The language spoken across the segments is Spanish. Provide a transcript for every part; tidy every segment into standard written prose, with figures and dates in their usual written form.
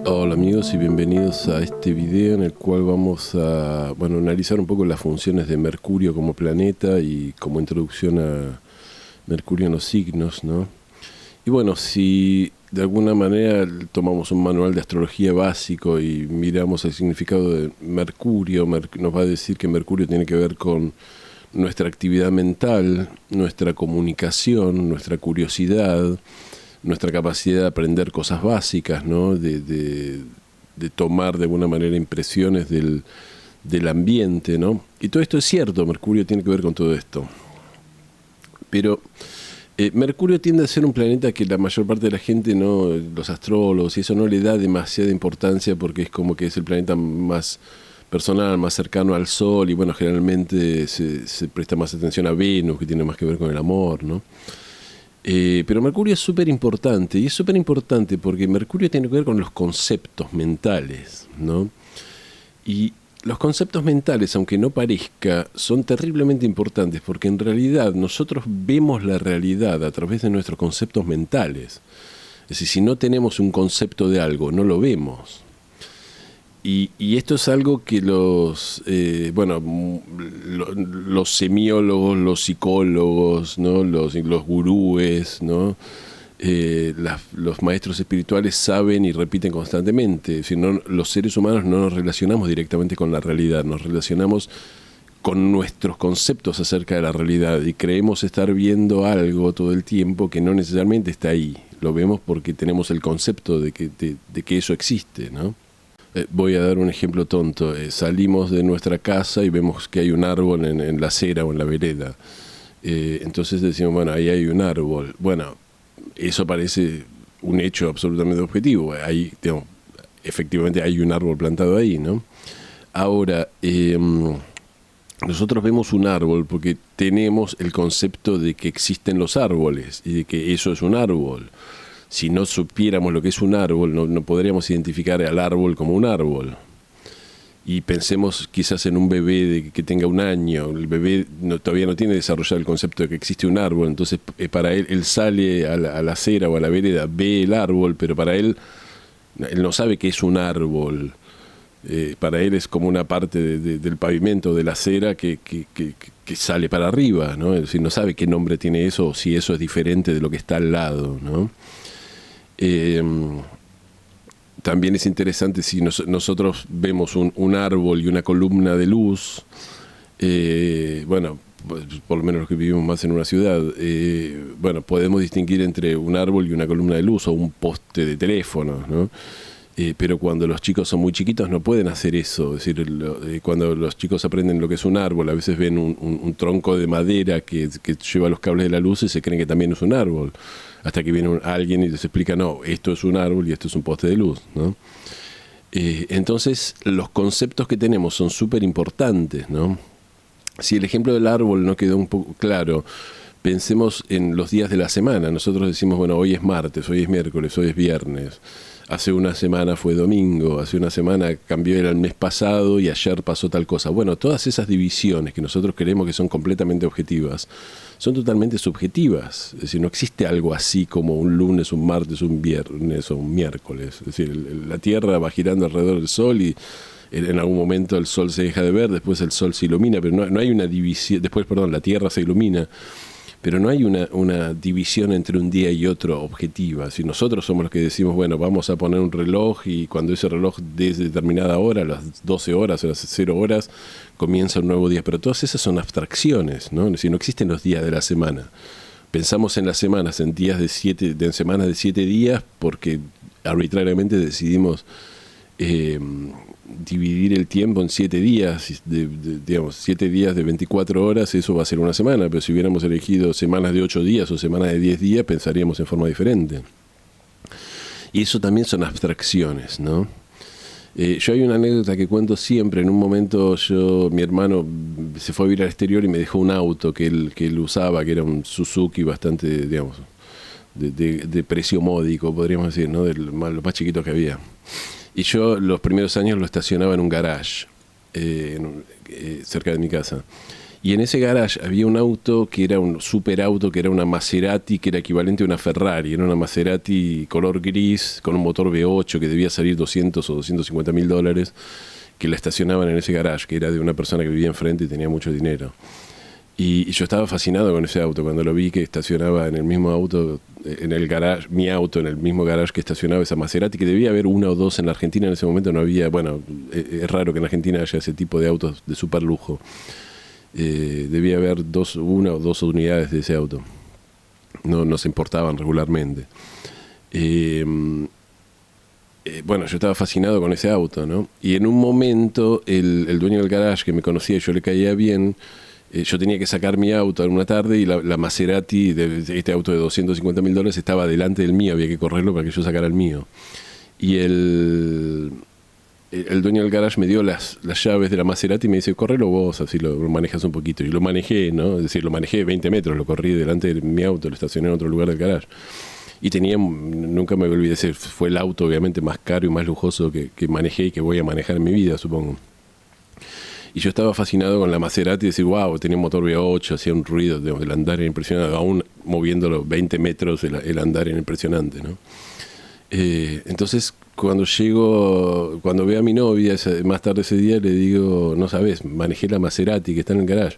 Hola amigos y bienvenidos a este video en el cual vamos a analizar un poco las funciones de Mercurio como planeta y como introducción a Mercurio en los signos, ¿no? Y bueno, si de alguna manera tomamos un manual de astrología básico y miramos el significado de Mercurio, nos va a decir que Mercurio tiene que ver con nuestra actividad mental, nuestra comunicación, nuestra curiosidad, nuestra capacidad de aprender cosas básicas, ¿no? De tomar de alguna manera impresiones del ambiente, ¿no? Y todo esto es cierto, Mercurio tiene que ver con todo esto. Pero Mercurio tiende a ser un planeta que la mayor parte de la gente, ¿no? Los astrólogos y eso no le da demasiada importancia porque es como que es el planeta más personal, más cercano al Sol y bueno, generalmente se presta más atención a Venus, que tiene más que ver con el amor, ¿no? Pero Mercurio es súper importante, y es súper importante porque Mercurio tiene que ver con los conceptos mentales, ¿no? Y los conceptos mentales, aunque no parezca, son terriblemente importantes porque en realidad nosotros vemos la realidad a través de nuestros conceptos mentales. Es decir, si no tenemos un concepto de algo, no lo vemos. Y esto es algo que los semiólogos, los psicólogos, ¿no? los gurúes, ¿no? Los maestros espirituales saben y repiten constantemente. Es decir, los seres humanos no nos relacionamos directamente con la realidad, nos relacionamos con nuestros conceptos acerca de la realidad y creemos estar viendo algo todo el tiempo que no necesariamente está ahí. Lo vemos porque tenemos el concepto de que eso existe, ¿no? Voy a dar un ejemplo tonto. Salimos de nuestra casa y vemos que hay un árbol en la acera o en la vereda. Entonces decimos, bueno, ahí hay un árbol. Bueno, eso parece un hecho absolutamente objetivo. Ahí, digamos, efectivamente hay un árbol plantado ahí, ¿no? Ahora, nosotros vemos un árbol porque tenemos el concepto de que existen los árboles y de que eso es un árbol. Si no supiéramos lo que es un árbol, no podríamos identificar al árbol como un árbol. Y pensemos quizás en un bebé que tenga un año. El bebé todavía no tiene desarrollado el concepto de que existe un árbol. Entonces, para él sale a la acera o a la vereda, ve el árbol, pero para él no sabe que es un árbol. Para él es como una parte del pavimento, de la acera que sale para arriba, ¿no? Es decir, no sabe qué nombre tiene eso o si eso es diferente de lo que está al lado, ¿no? También es interesante si nosotros vemos un árbol y una columna de luz, por lo menos los que vivimos más en una ciudad, podemos distinguir entre un árbol y una columna de luz o un poste de teléfono, ¿no? Pero cuando los chicos son muy chiquitos no pueden hacer eso. Es decir, cuando los chicos aprenden lo que es un árbol, a veces ven un tronco de madera que lleva los cables de la luz y se creen que también es un árbol. Hasta que viene alguien y les explica, no, esto es un árbol y esto es un poste de luz, ¿no? Entonces, los conceptos que tenemos son súper importantes, ¿no? Si el ejemplo del árbol no quedó un poco claro, pensemos en los días de la semana. Nosotros decimos, bueno, hoy es martes, hoy es miércoles, hoy es viernes. Hace una semana fue domingo, hace una semana cambió el mes pasado y ayer pasó tal cosa. Bueno, todas esas divisiones que nosotros creemos que son completamente objetivas, son totalmente subjetivas. Es decir, no existe algo así como un lunes, un martes, un viernes o un miércoles. Es decir, la Tierra va girando alrededor del Sol y en algún momento el Sol se deja de ver, después el Sol se ilumina, pero no hay una división, la Tierra se ilumina. Pero no hay una división entre un día y otro objetiva. Si nosotros somos los que decimos, bueno, vamos a poner un reloj y cuando ese reloj desde determinada hora, a las 12 horas o a las 0 horas, comienza un nuevo día. Pero todas esas son abstracciones, ¿no? Es decir, no existen los días de la semana. Pensamos en las semanas, en semanas de 7 días, porque arbitrariamente decidimos dividir el tiempo en 7 días, digamos, 7 días de 24 horas, eso va a ser una semana, pero si hubiéramos elegido semanas de 8 días o semanas de 10 días, pensaríamos en forma diferente. Y eso también son abstracciones, ¿no? Yo hay una anécdota que cuento siempre. En un momento mi hermano se fue a vivir al exterior y me dejó un auto que él usaba, que era un Suzuki bastante, digamos, de precio módico, podríamos decir, ¿no? Lo más chiquito que había. Y yo los primeros años lo estacionaba en un garage cerca de mi casa. Y en ese garage había un auto que era un super auto, que era una Maserati, que era equivalente a una Ferrari. Era una Maserati color gris, con un motor V8 que debía salir 200 o 250 mil dólares, que la estacionaban en ese garage, que era de una persona que vivía enfrente y tenía mucho dinero. Y yo estaba fascinado con ese auto cuando lo vi que estacionaba en el mismo auto, en el garage, mi auto, en el mismo garage que estacionaba esa Maserati, que debía haber una o dos en la Argentina. En ese momento no había, bueno, es raro que en la Argentina haya ese tipo de autos de super lujo. Debía haber una o dos unidades de ese auto. No se importaban regularmente. Bueno, yo estaba fascinado con ese auto, ¿no? Y en un momento el dueño del garage, que me conocía y yo le caía bien, yo tenía que sacar mi auto en una tarde y la Maserati, este auto de 250 mil dólares, estaba delante del mío, había que correrlo para que yo sacara el mío. Y el dueño del garage me dio las llaves de la Maserati y me dice, correlo vos, así lo manejas un poquito. Y lo manejé, ¿no? Es decir, lo manejé 20 metros, lo corrí delante de mi auto, lo estacioné en otro lugar del garage. Y nunca me olvidé, fue el auto obviamente más caro y más lujoso que manejé y que voy a manejar en mi vida, supongo. Y yo estaba fascinado con la Maserati y decir, wow, tenía un motor V8, hacía un ruido, el andar era impresionante, aún moviéndolo 20 metros el andar era impresionante, ¿no? Entonces, cuando veo a mi novia más tarde ese día, le digo, no sabes, manejé la Maserati que está en el garage.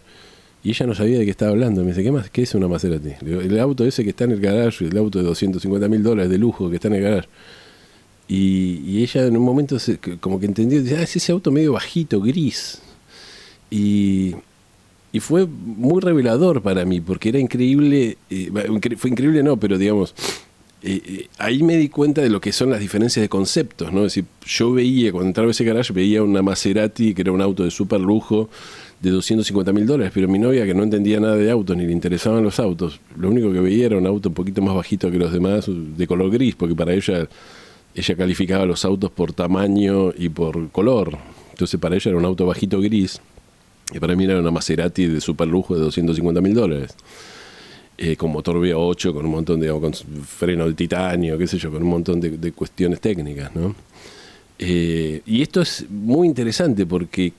Y ella no sabía de qué estaba hablando. Me dice, ¿qué más? ¿Qué es una Maserati? Le digo, el auto ese que está en el garage, el auto de 250 mil dólares de lujo que está en el garage. Y ella en un momento como que entendió, dice, es ese auto medio bajito, gris. Y fue muy revelador para mí, porque era increíble, fue increíble no, pero digamos, ahí me di cuenta de lo que son las diferencias de conceptos, ¿no? Es decir, yo veía, cuando entraba a ese garage, veía una Maserati, que era un auto de súper lujo, de 250 mil dólares, pero mi novia, que no entendía nada de autos, ni le interesaban los autos, lo único que veía era un auto un poquito más bajito que los demás, de color gris, porque para ella calificaba los autos por tamaño y por color. Entonces para ella era un auto bajito gris, y para mí era una Maserati de super lujo de 250 mil dólares. Con motor V8, con un montón de, con freno de titanio, qué sé yo, con un montón de cuestiones técnicas, ¿no? Y esto es muy interesante porque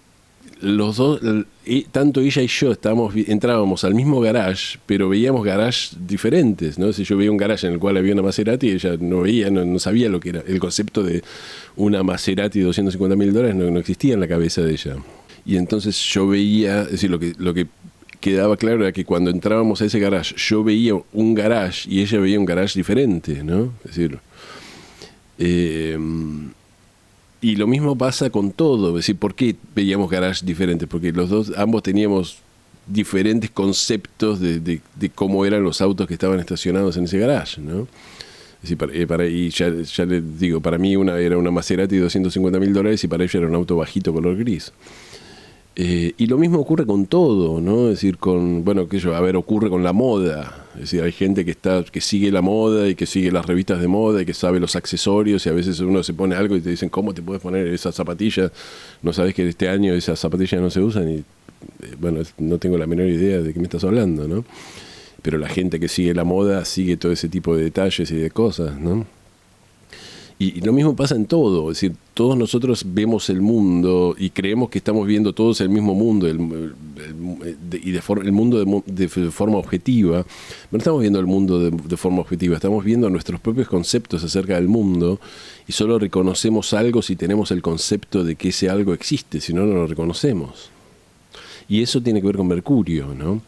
los dos, tanto ella y yo, entrábamos al mismo garage, pero veíamos garages diferentes, ¿no? Si yo veía un garage en el cual había una Maserati, ella no sabía lo que era. El concepto de una Maserati de 250 mil dólares no existía en la cabeza de ella. Y entonces yo veía, es decir, lo que quedaba claro era que cuando entrábamos a ese garage, yo veía un garage y ella veía un garage diferente, ¿no? Es decir, y lo mismo pasa con todo. Es decir, ¿por qué veíamos garages diferentes? Porque ambos teníamos diferentes conceptos de cómo eran los autos que estaban estacionados en ese garage, ¿no? Es decir, ya les digo, para mí era una Maserati de 250 mil dólares y para ella era un auto bajito color gris. Y lo mismo ocurre con todo, ¿no? Es decir, ocurre con la moda. Es decir, hay gente que sigue la moda y que sigue las revistas de moda y que sabe los accesorios, y a veces uno se pone algo y te dicen, ¿cómo te puedes poner esas zapatillas? No sabes que este año esas zapatillas no se usan y, no tengo la menor idea de qué me estás hablando, ¿no? Pero la gente que sigue la moda sigue todo ese tipo de detalles y de cosas, ¿no? Y lo mismo pasa en todo, es decir, todos nosotros vemos el mundo y creemos que estamos viendo todos el mismo mundo, el mundo de forma objetiva. No estamos viendo el mundo de forma objetiva, estamos viendo nuestros propios conceptos acerca del mundo y solo reconocemos algo si tenemos el concepto de que ese algo existe, si no, no lo reconocemos. Y eso tiene que ver con Mercurio, ¿no?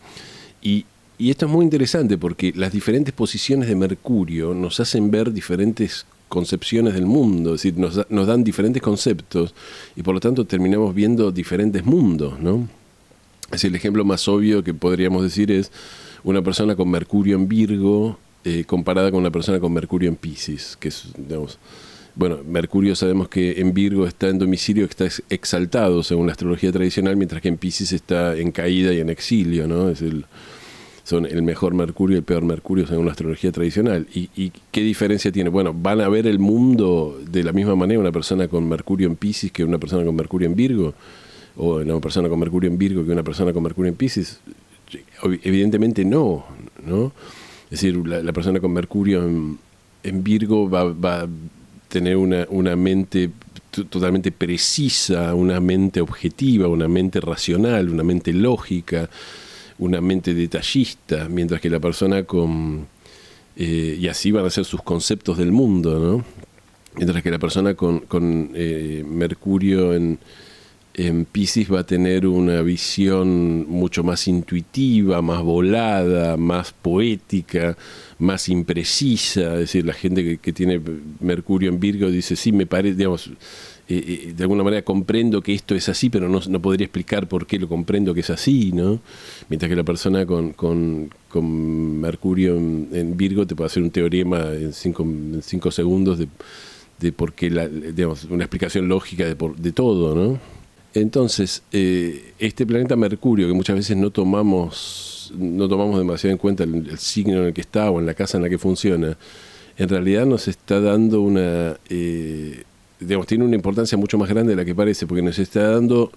Y esto es muy interesante porque las diferentes posiciones de Mercurio nos hacen ver diferentes concepciones del mundo, es decir, nos dan diferentes conceptos y por lo tanto terminamos viendo diferentes mundos, ¿no? Es decir, el ejemplo más obvio que podríamos decir es una persona con Mercurio en Virgo comparada con una persona con Mercurio en Piscis, que es, digamos, Mercurio sabemos que en Virgo está en domicilio, que está exaltado según la astrología tradicional, mientras que en Piscis está en caída y en exilio, ¿no? Son el mejor Mercurio y el peor Mercurio según la astrología tradicional. ¿Y qué diferencia tiene? Bueno, van a ver el mundo de la misma manera una persona con Mercurio en Piscis que una persona con Mercurio en Virgo, o una persona con Mercurio en Virgo que una persona con Mercurio en Piscis. Evidentemente no. Es decir, la persona con Mercurio en Virgo va a tener una mente totalmente precisa, una mente objetiva, una mente racional, una mente lógica, una mente detallista, mientras que la persona y así van a ser sus conceptos del mundo, ¿no? Mientras que la persona con Mercurio en Piscis va a tener una visión mucho más intuitiva, más volada, más poética, más imprecisa. Es decir, la gente que tiene Mercurio en Virgo dice, sí, me parece, digamos, de alguna manera comprendo que esto es así, pero no podría explicar por qué lo comprendo que es así, ¿no? Mientras que la persona con Mercurio en Virgo te puede hacer un teorema en 5 segundos de por qué, digamos, una explicación lógica de todo, ¿no? Entonces, este planeta Mercurio, que muchas veces no tomamos demasiado en cuenta el signo en el que está o en la casa en la que funciona, en realidad nos está dando digamos, tiene una importancia mucho más grande de la que parece, porque nos está dando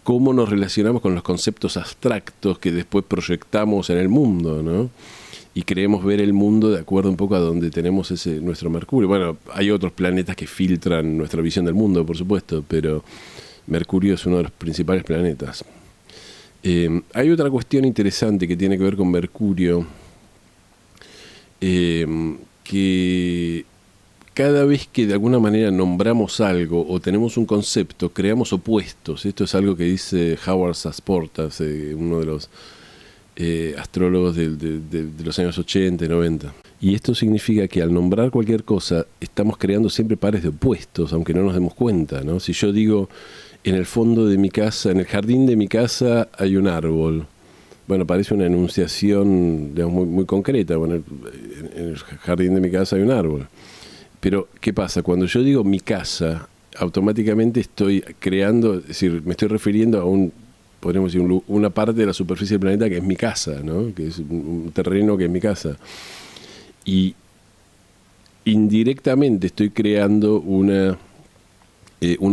cómo nos relacionamos con los conceptos abstractos que después proyectamos en el mundo, ¿no? Y creemos ver el mundo de acuerdo un poco a donde tenemos nuestro Mercurio. Bueno, hay otros planetas que filtran nuestra visión del mundo, por supuesto, pero Mercurio es uno de los principales planetas. Hay otra cuestión interesante que tiene que ver con Mercurio, que cada vez que de alguna manera nombramos algo o tenemos un concepto, creamos opuestos. Esto es algo que dice Howard Sasportas, uno de los astrólogos de los años 80 y 90. Y esto significa que al nombrar cualquier cosa estamos creando siempre pares de opuestos, aunque no nos demos cuenta, ¿no? Si yo digo, en el fondo de mi casa, en el jardín de mi casa hay un árbol, bueno, parece una enunciación, digamos, muy, muy concreta. Bueno, en el jardín de mi casa hay un árbol. Pero, ¿qué pasa? Cuando yo digo mi casa, automáticamente estoy creando, es decir, me estoy refiriendo a podríamos decir, una parte de la superficie del planeta que es mi casa, ¿no? Que es un terreno que es mi casa. Y indirectamente estoy creando una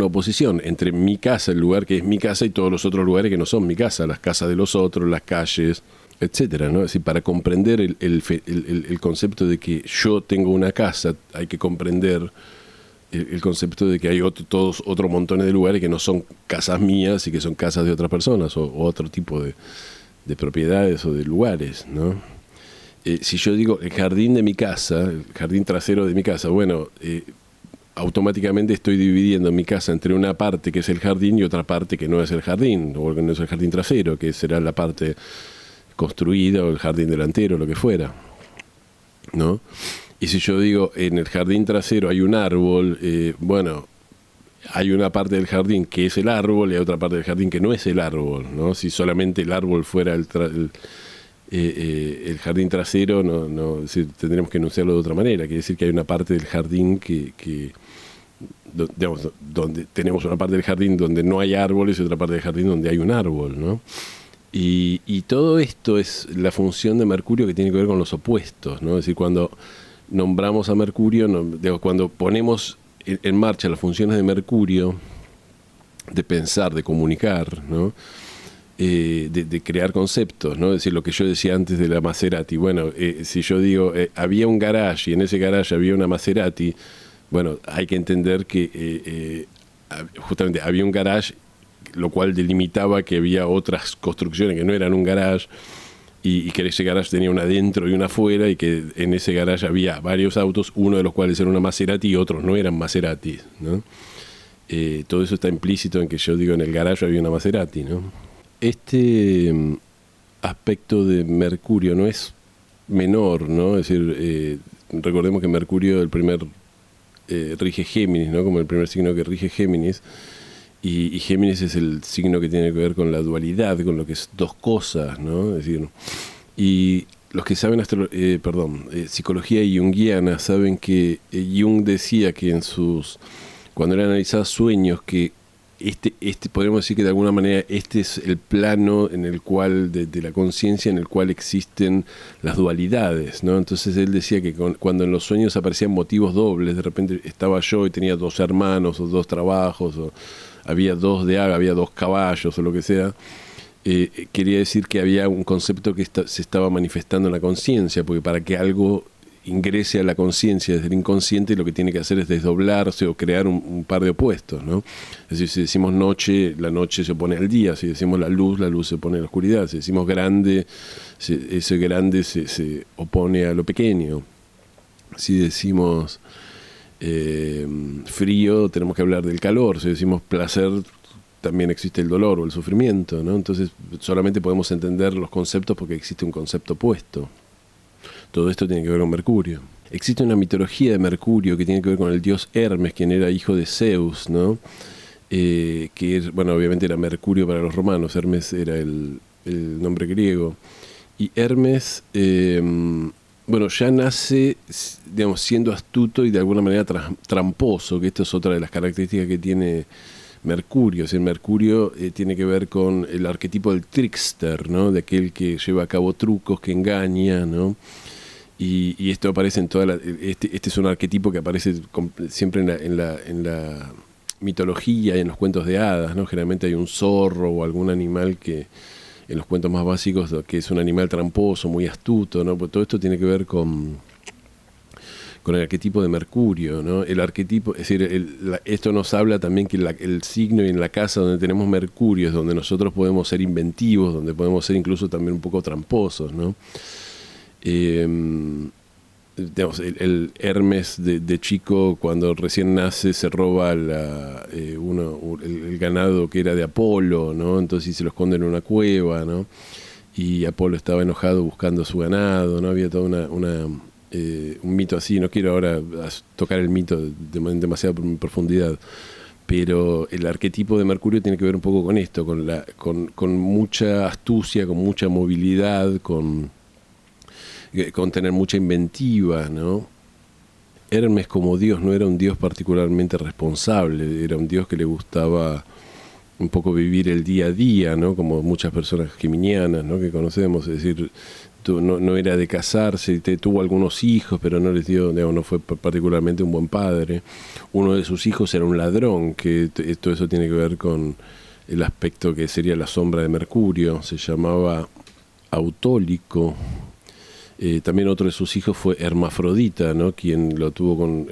oposición entre mi casa, el lugar que es mi casa, y todos los otros lugares que no son mi casa, las casas de los otros, las calles, etcétera, ¿no? Es decir, para comprender el concepto de que yo tengo una casa, hay que comprender el concepto de que hay otro montón de lugares que no son casas mías y que son casas de otras personas o otro tipo de propiedades o de lugares, ¿no? Si yo digo el jardín de mi casa, el jardín trasero de mi casa, bueno, automáticamente estoy dividiendo mi casa entre una parte que es el jardín y otra parte que no es el jardín, o que no es el jardín trasero, que será la parte construida o el jardín delantero, lo que fuera, ¿no? Y si yo digo, en el jardín trasero hay un árbol, bueno, hay una parte del jardín que es el árbol y hay otra parte del jardín que no es el árbol, ¿no? Si solamente el árbol fuera el jardín trasero, no, es decir, tendríamos que enunciarlo de otra manera. Quiere decir que hay una parte del jardín digamos, donde tenemos una parte del jardín donde no hay árboles y otra parte del jardín donde hay un árbol, ¿no? Y todo esto es la función de Mercurio que tiene que ver con los opuestos, ¿no? Es decir, cuando nombramos a Mercurio, cuando ponemos en marcha las funciones de Mercurio, de pensar, de comunicar, ¿no? De crear conceptos, ¿no? Es decir, lo que yo decía antes de la Maserati. Bueno, si yo digo, había un garage y en ese garage había una Maserati, bueno, hay que entender que justamente había un garage, lo cual delimitaba que había otras construcciones que no eran un garage, y que ese garage tenía una adentro y una afuera, y que en ese garage había varios autos, uno de los cuales era una Maserati y otros no eran Maserati, ¿no? Todo eso está implícito en que yo digo, en el garage había una Maserati, ¿no? Este aspecto de Mercurio no es menor, ¿no? Es decir, recordemos que Mercurio, el primer rige Géminis, ¿no? Como el primer signo que rige Géminis, y Géminis es el signo que tiene que ver con la dualidad, con lo que es dos cosas, ¿no? Es decir, y los que saben psicología junguiana saben que Jung decía que cuando él analizaba sueños, que podríamos decir que de alguna manera este es el plano en el cual, de la conciencia, en el cual existen las dualidades, ¿no? Entonces él decía que cuando en los sueños aparecían motivos dobles, de repente estaba yo y tenía 2 hermanos o 2 trabajos, o había 2 de había 2 caballos o lo que sea, quería decir que había un concepto que se estaba manifestando en la conciencia, porque para que algo ingrese a la conciencia desde el inconsciente, lo que tiene que hacer es desdoblarse o crear un par de opuestos, ¿no? Es decir, si decimos noche, la noche se opone al día; si decimos la luz se opone a la oscuridad; si decimos grande, ese grande se opone a lo pequeño; si decimos frío, tenemos que hablar del calor; si decimos placer, también existe el dolor o el sufrimiento, ¿no? Entonces solamente podemos entender los conceptos porque existe un concepto opuesto. Todo esto tiene que ver con Mercurio. Existe una mitología de Mercurio que tiene que ver con el dios Hermes, quien era hijo de Zeus, ¿no? Que, bueno, obviamente era Mercurio para los romanos; Hermes era el nombre griego. Y Hermes, bueno, ya nace, digamos, siendo astuto y de alguna manera tramposo, que esto es otra de las características que tiene Mercurio. O sea, Mercurio tiene que ver con el arquetipo del trickster, ¿no? De aquel que lleva a cabo trucos, que engaña, ¿no? Y esto aparece en toda la... Este es un arquetipo que aparece siempre en la mitología y en los cuentos de hadas, ¿no? Generalmente hay un zorro o algún animal que, en los cuentos más básicos, que es un animal tramposo, muy astuto, ¿no? Pues todo esto tiene que ver con el arquetipo de Mercurio, ¿no? El arquetipo, es decir, esto nos habla también que el signo y en la casa donde tenemos Mercurio es donde nosotros podemos ser inventivos, donde podemos ser incluso también un poco tramposos, ¿no? Digamos, el Hermes de chico, cuando recién nace, se roba el ganado que era de Apolo, ¿no? Entonces se lo esconde en una cueva, ¿no? Y Apolo estaba enojado buscando su ganado, ¿no? Había toda un mito así. No quiero ahora tocar el mito en demasiada profundidad, pero el arquetipo de Mercurio tiene que ver un poco con esto, con mucha astucia, con mucha movilidad, con tener mucha inventiva, ¿no? Hermes como dios no era un dios particularmente responsable, era un dios que le gustaba un poco vivir el día a día, ¿no? Como muchas personas geminianas, ¿no? Que conocemos. Es decir, no era de casarse, tuvo algunos hijos, pero no les dio, digamos, no fue particularmente un buen padre. Uno de sus hijos era un ladrón, que todo eso tiene que ver con el aspecto que sería la sombra de Mercurio. Se llamaba Autólico. También otro de sus hijos fue Hermafrodita, ¿no? Quien lo tuvo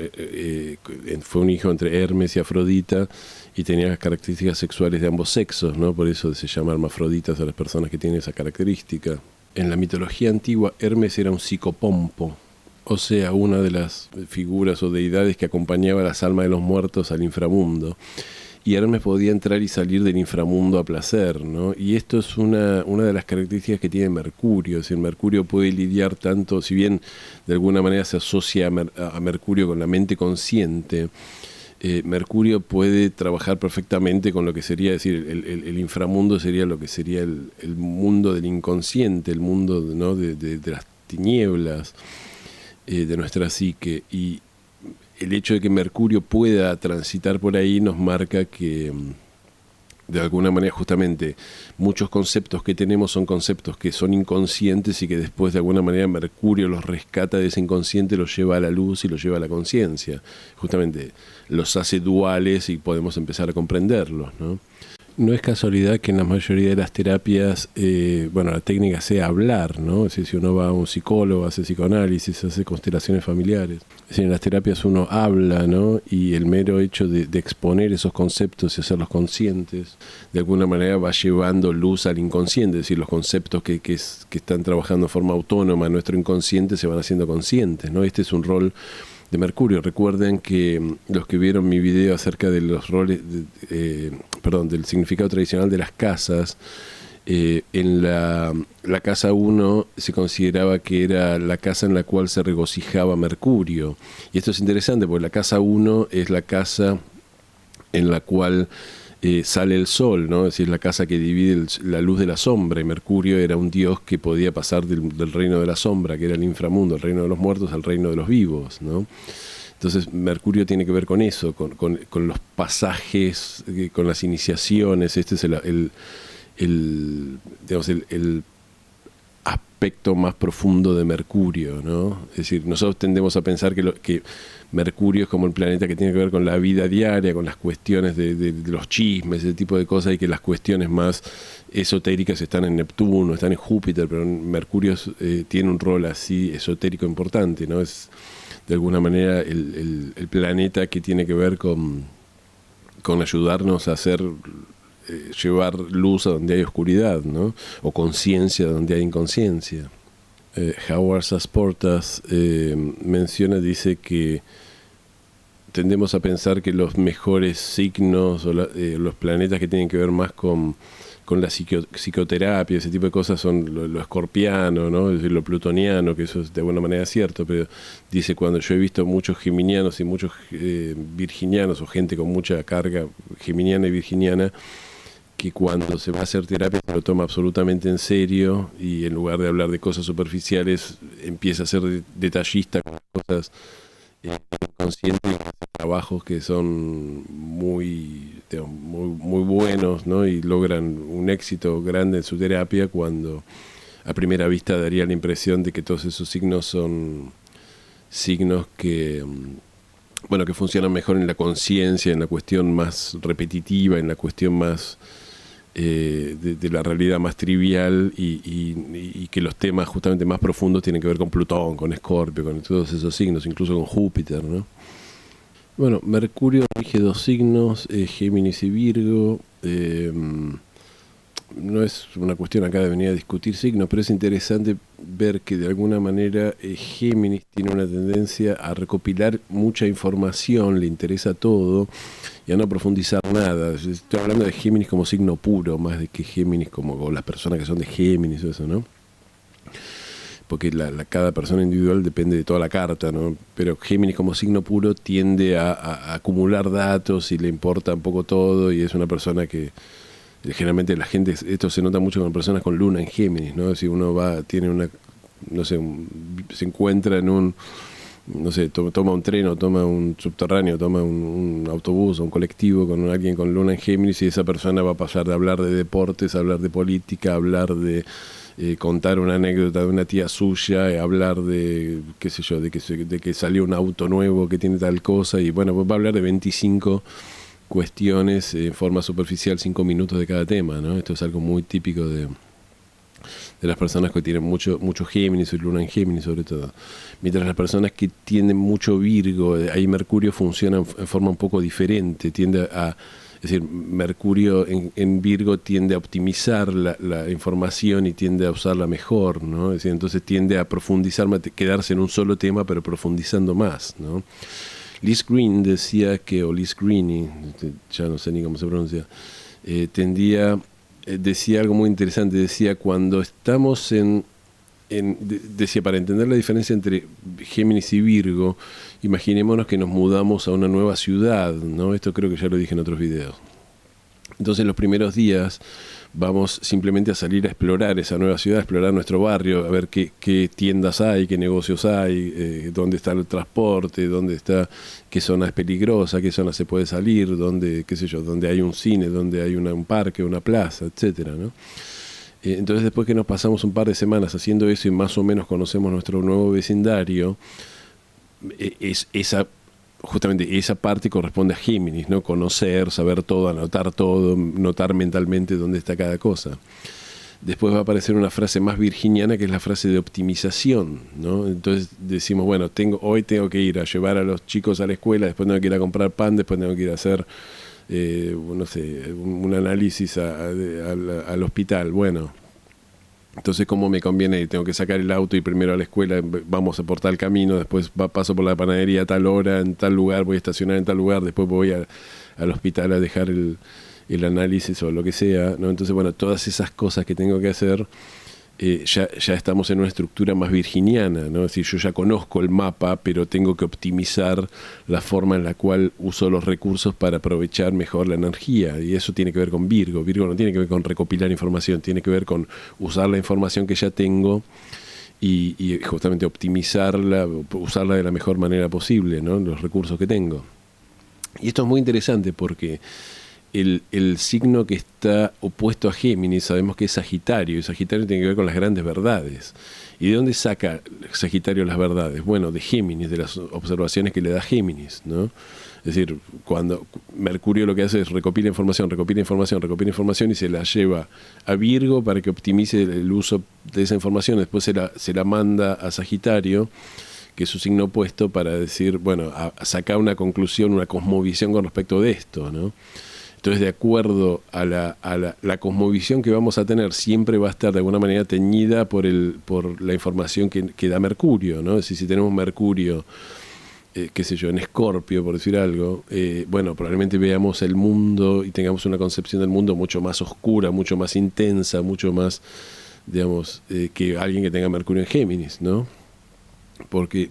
fue un hijo entre Hermes y Afrodita, y tenía las características sexuales de ambos sexos, ¿no? Por eso se llama hermafroditas a las personas que tienen esa característica. En la mitología antigua, Hermes era un psicopompo, o sea, una de las figuras o deidades que acompañaba a las almas de los muertos al inframundo. Y Hermes podía entrar y salir del inframundo a placer, ¿no? Y esto es una de las características que tiene Mercurio. Es decir, Mercurio puede lidiar tanto, si bien de alguna manera se asocia a Mercurio con la mente consciente, Mercurio puede trabajar perfectamente con lo que sería, es decir, el inframundo sería lo que sería el mundo del inconsciente, el mundo, ¿no? de las tinieblas de nuestra psique. Y el hecho de que Mercurio pueda transitar por ahí nos marca que, de alguna manera, justamente, muchos conceptos que tenemos son conceptos que son inconscientes y que después, de alguna manera, Mercurio los rescata de ese inconsciente, los lleva a la luz y los lleva a la conciencia. Justamente los hace duales y podemos empezar a comprenderlos, ¿no? No es casualidad que en la mayoría de las terapias, la técnica sea hablar, ¿no? Es decir, si uno va a un psicólogo, hace psicoanálisis, hace constelaciones familiares. Es decir, en las terapias uno habla, ¿no? Y el mero hecho de exponer esos conceptos y hacerlos conscientes, de alguna manera va llevando luz al inconsciente. Es decir, los conceptos que están trabajando de forma autónoma en nuestro inconsciente se van haciendo conscientes, ¿no? Este es un rol de Mercurio. Recuerden que los que vieron mi video acerca de los roles, del significado tradicional de las casas, en la casa 1 se consideraba que era la casa en la cual se regocijaba Mercurio. Y esto es interesante porque la casa 1 es la casa en la cual sale el sol, ¿no? Es decir, la casa que divide la luz de la sombra, y Mercurio era un dios que podía pasar del reino de la sombra, que era el inframundo, el reino de los muertos, al reino de los vivos, ¿no? Entonces Mercurio tiene que ver con eso, con los pasajes, con las iniciaciones. Este es aspecto más profundo de Mercurio, ¿no? Es decir, nosotros tendemos a pensar que Mercurio es como el planeta que tiene que ver con la vida diaria, con las cuestiones de los chismes, ese tipo de cosas, y que las cuestiones más esotéricas están en Neptuno, están en Júpiter, pero Mercurio tiene un rol así esotérico importante, ¿no? Es de alguna manera el planeta que tiene que ver con ayudarnos a hacer llevar luz a donde hay oscuridad, ¿no? O conciencia donde hay inconsciencia. Howard Sasportas dice que tendemos a pensar que los mejores signos o los planetas que tienen que ver más con la psicoterapia, ese tipo de cosas, son lo escorpiano, ¿no? Es decir, lo plutoniano, que eso es de alguna manera cierto, pero dice, cuando yo he visto muchos geminianos y muchos virginianos, o gente con mucha carga geminiana y virginiana, que cuando se va a hacer terapia se lo toma absolutamente en serio, y en lugar de hablar de cosas superficiales empieza a ser detallista con las cosas inconscientes, y hace trabajos que son muy buenos, ¿no? Y logran un éxito grande en su terapia, cuando a primera vista daría la impresión de que todos esos signos son signos que que funcionan mejor en la conciencia, en la cuestión más repetitiva, en la cuestión más de la realidad más trivial, y que los temas justamente más profundos tienen que ver con Plutón, con Escorpio, con todos esos signos, incluso con Júpiter, ¿no? Bueno, Mercurio rige 2 signos, Géminis y Virgo. No es una cuestión acá de venir a discutir signos, pero es interesante ver que de alguna manera Géminis tiene una tendencia a recopilar mucha información, le interesa todo y a no profundizar nada. Estoy hablando de Géminis como signo puro, más de que Géminis como las personas que son de Géminis o eso, ¿no? Porque cada persona individual depende de toda la carta, ¿no? Pero Géminis como signo puro tiende a acumular datos y le importa un poco todo, y es una persona que generalmente la gente, esto se nota mucho con personas con luna en Géminis, ¿no? Si uno tiene una, no sé, se encuentra en un, no sé, toma un tren o toma un subterráneo, toma un autobús o un colectivo con alguien con luna en Géminis, y esa persona va a pasar de hablar de deportes a hablar de política, a hablar de contar una anécdota de una tía suya, hablar de, qué sé yo, de que salió un auto nuevo que tiene tal cosa, y bueno, va a hablar de 25 cuestiones en forma superficial, 5 minutos de cada tema, ¿no? Esto es algo muy típico de las personas que tienen mucho Géminis, y luna en Géminis sobre todo. Mientras las personas que tienen mucho Virgo, ahí Mercurio funciona en forma un poco diferente, es decir, Mercurio en Virgo tiende a optimizar la información y tiende a usarla mejor, ¿no? Es decir, entonces tiende a profundizar, quedarse en un solo tema, pero profundizando más, ¿no? Liz Green decía o Liz Greene, ya no sé ni cómo se pronuncia, decía algo muy interesante, decía, cuando estamos decía, para entender la diferencia entre Géminis y Virgo, imaginémonos que nos mudamos a una nueva ciudad, ¿no? Esto creo que ya lo dije en otros videos. Entonces, los primeros días vamos simplemente a salir a explorar esa nueva ciudad, a explorar nuestro barrio, a ver qué tiendas hay, qué negocios hay, dónde está el transporte, qué zona es peligrosa, qué zona se puede salir, dónde hay un cine, dónde hay un parque, una plaza, etcétera, ¿no? Entonces, después que nos pasamos un par de semanas haciendo eso y más o menos conocemos nuestro nuevo vecindario, justamente esa parte corresponde a Géminis, ¿no? Conocer, saber todo, anotar todo, notar mentalmente dónde está cada cosa. Después va a aparecer una frase más virginiana, que es la frase de optimización, ¿no? Entonces decimos, bueno, hoy tengo que ir a llevar a los chicos a la escuela, después tengo que ir a comprar pan, después tengo que ir a hacer no sé, un análisis al hospital. Bueno, entonces, ¿cómo me conviene ir? Tengo que sacar el auto y primero a la escuela, vamos por tal camino, después paso por la panadería a tal hora, en tal lugar, voy a estacionar en tal lugar, después voy al hospital a dejar el análisis o lo que sea, ¿no? Entonces, bueno, todas esas cosas que tengo que hacer, ya estamos en una estructura más virginiana, ¿no? Es decir, yo ya conozco el mapa, pero tengo que optimizar la forma en la cual uso los recursos para aprovechar mejor la energía, y eso tiene que ver con Virgo. Virgo no tiene que ver con recopilar información, tiene que ver con usar la información que ya tengo y justamente optimizarla, usarla de la mejor manera posible, ¿no? Los recursos que tengo. Y esto es muy interesante porque el signo que está opuesto a Géminis sabemos que es Sagitario, y Sagitario tiene que ver con las grandes verdades. ¿Y de dónde saca Sagitario las verdades? Bueno, de Géminis, de las observaciones que le da Géminis, ¿no? Es decir, cuando Mercurio lo que hace es recopila información y se la lleva a Virgo para que optimice el uso de esa información. Después se la manda a Sagitario, que es su signo opuesto, para decir, bueno, a sacar una conclusión, una cosmovisión con respecto de esto, ¿no? Entonces, de acuerdo a la cosmovisión que vamos a tener, siempre va a estar de alguna manera teñida por la información que da Mercurio, ¿no? Es decir, si tenemos Mercurio, qué sé yo, en Escorpio, por decir algo, bueno, probablemente veamos el mundo y tengamos una concepción del mundo mucho más oscura, mucho más intensa, mucho más, digamos, que alguien que tenga Mercurio en Géminis, ¿no? Porque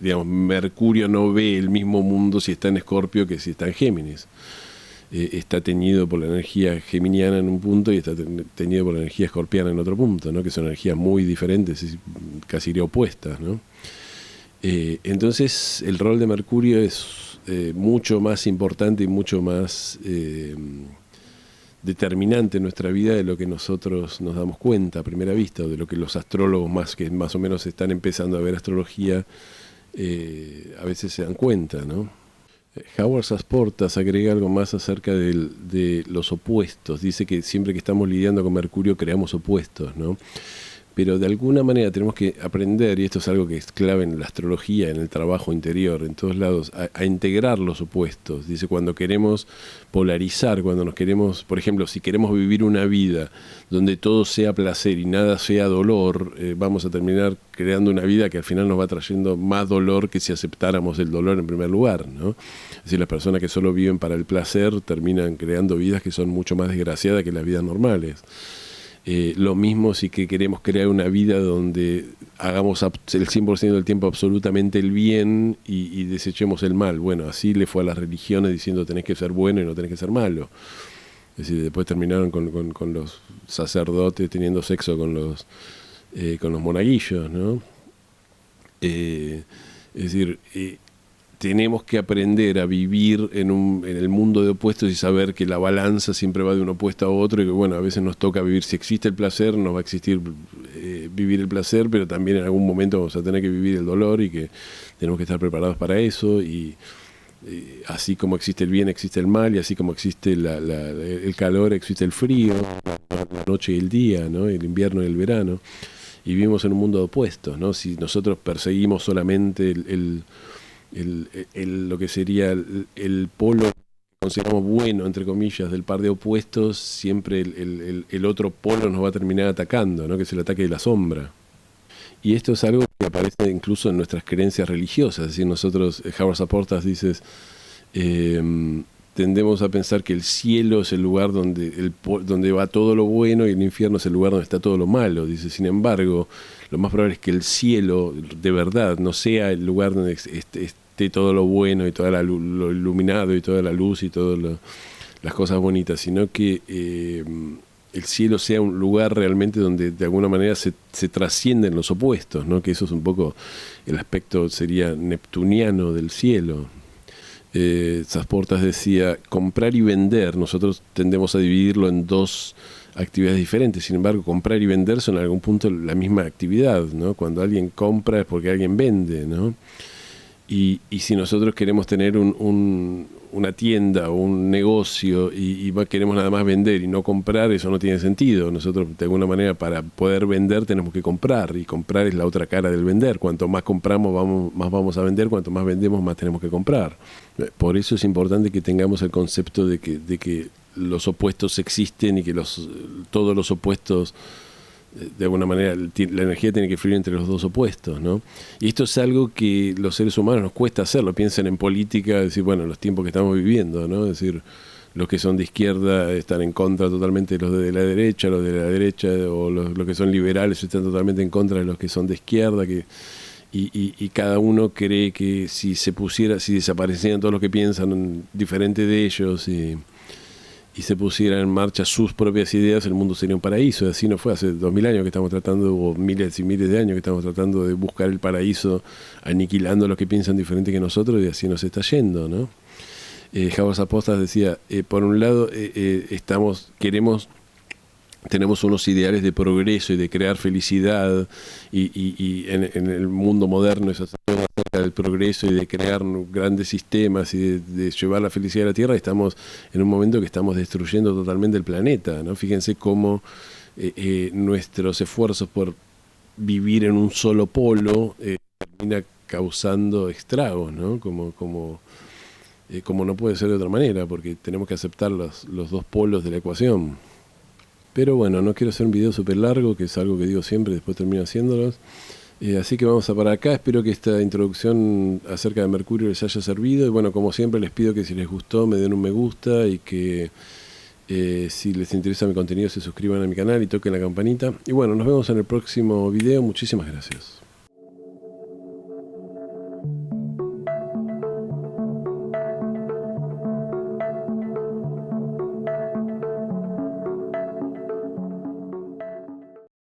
digamos, Mercurio no ve el mismo mundo si está en Escorpio que si está en Géminis. Está teñido por la energía geminiana en un punto y está teñido por la energía escorpiana en otro punto, ¿no? Que son energías muy diferentes, casi opuestas, ¿no? Entonces el rol de Mercurio es mucho más importante y mucho más determinante en nuestra vida de lo que nosotros nos damos cuenta a primera vista, o de lo que los astrólogos que más o menos están empezando a ver astrología a veces se dan cuenta, ¿no? Howard Sasportas agrega algo más acerca de los opuestos. Dice que siempre que estamos lidiando con Mercurio creamos opuestos, ¿no? Pero de alguna manera tenemos que aprender, y esto es algo que es clave en la astrología, en el trabajo interior, en todos lados, a integrar los opuestos. Dice, cuando queremos polarizar, cuando nos queremos, por ejemplo, si queremos vivir una vida donde todo sea placer y nada sea dolor, vamos a terminar creando una vida que al final nos va trayendo más dolor que si aceptáramos el dolor en primer lugar, ¿no? Es decir, las personas que solo viven para el placer terminan creando vidas que son mucho más desgraciadas que las vidas normales. Lo mismo si que queremos crear una vida donde hagamos el 100% del tiempo absolutamente el bien y desechemos el mal. Bueno, así le fue a las religiones diciendo tenés que ser bueno y no tenés que ser malo. Es decir, después terminaron con los sacerdotes teniendo sexo con los monaguillos, ¿no? Es decir, tenemos que aprender a vivir en el mundo de opuestos y saber que la balanza siempre va de un opuesto a otro y que, bueno, a veces nos toca vivir. Si existe el placer, nos va a existir vivir el placer, pero también en algún momento vamos a tener que vivir el dolor y que tenemos que estar preparados para eso. Y así como existe el bien, existe el mal, y así como existe el calor, existe el frío, la noche y el día, ¿no? El invierno y el verano. Y vivimos en un mundo de opuestos, ¿no? Si nosotros perseguimos solamente lo que sería el polo que consideramos bueno, entre comillas, del par de opuestos, siempre el otro polo nos va a terminar atacando, ¿no? Que es el ataque de la sombra. Y esto es algo que aparece incluso en nuestras creencias religiosas. Es decir, nosotros, Howard Saportas dice, tendemos a pensar que el cielo es el lugar donde va todo lo bueno y el infierno es el lugar donde está todo lo malo. Dice, sin embargo, lo más probable es que el cielo de verdad no sea el lugar donde esté todo lo bueno y todo lo iluminado y toda la luz y todas las cosas bonitas, sino que el cielo sea un lugar realmente donde de alguna manera se trascienden los opuestos, ¿no? Que eso es un poco el aspecto, sería neptuniano del cielo. Sasportas decía, comprar y vender, nosotros tendemos a dividirlo en dos actividades diferentes. Sin embargo, comprar y vender son en algún punto la misma actividad, ¿no? Cuando alguien compra es porque alguien vende, ¿no? Y si nosotros queremos tener una tienda o un negocio y queremos nada más vender y no comprar, eso no tiene sentido. Nosotros, de alguna manera, para poder vender tenemos que comprar, y comprar es la otra cara del vender. Cuanto más compramos, más vamos a vender. Cuanto más vendemos, más tenemos que comprar. Por eso es importante que tengamos el concepto de que los opuestos existen y que todos los opuestos, de alguna manera, la energía tiene que fluir entre los dos opuestos, ¿no? Y esto es algo que los seres humanos nos cuesta hacerlo. Piensen en política, decir, bueno, los tiempos que estamos viviendo, ¿no? Es decir, los que son de izquierda están en contra totalmente de los de la derecha, o los que son liberales están totalmente en contra de los que son de izquierda, y cada uno cree que si desaparecieran todos los que piensan diferente de ellos y se pusieran en marcha sus propias ideas, el mundo sería un paraíso. Y así no fue. Hace 2000 años que estamos tratando, o miles y miles de años que estamos tratando de buscar el paraíso, aniquilando a los que piensan diferente que nosotros, y así nos está yendo, ¿no? Javos Apostas decía, por un lado, tenemos unos ideales de progreso y de crear felicidad, y en el mundo moderno esa sensación acerca del progreso y de crear grandes sistemas y de llevar la felicidad a la Tierra. Estamos en un momento que estamos destruyendo totalmente el planeta, ¿no? Fíjense cómo nuestros esfuerzos por vivir en un solo polo termina causando estragos, ¿no? Como no puede ser de otra manera, porque tenemos que aceptar los dos polos de la ecuación. Pero bueno, no quiero hacer un video súper largo, que es algo que digo siempre, después termino haciéndolos. Así que vamos a parar acá. Espero que esta introducción acerca de Mercurio les haya servido. Y bueno, como siempre les pido que si les gustó me den un me gusta, y que si les interesa mi contenido se suscriban a mi canal y toquen la campanita. Y bueno, nos vemos en el próximo video. Muchísimas gracias.